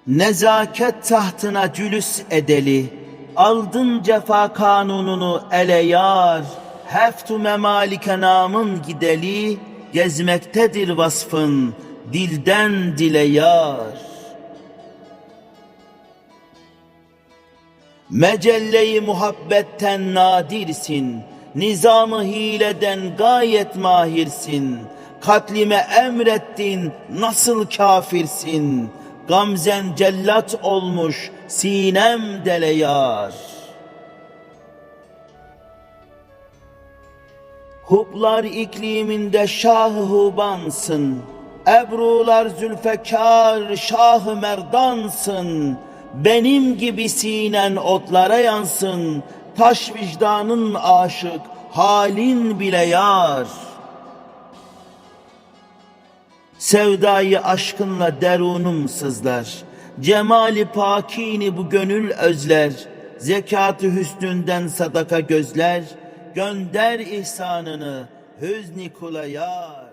Nezaket tahtına cülüs edeli, aldın cefa kanununu ele yar. Heftu memalike namın gideli, gezmektedir vasfın dilden dile yar. Mecelle-i muhabbetten nadirsin, nizam-ı hileden gayet mahirsin. Katlime emrettin, nasıl kafirsin? Gamzen cellat olmuş sinem dele yar. Hublar ikliminde şah-ı hubansın, ebrular zülfekar şah-ı merdansın. Benim gibi sinen otlara yansın, taş vicdanın aşık halin bile yar. Sevdayı aşkınla derunum sızlar, cemali pakini bu gönül özler. Zekatı hüsnünden sadaka gözler, gönder ihsanını hüzni kula yar.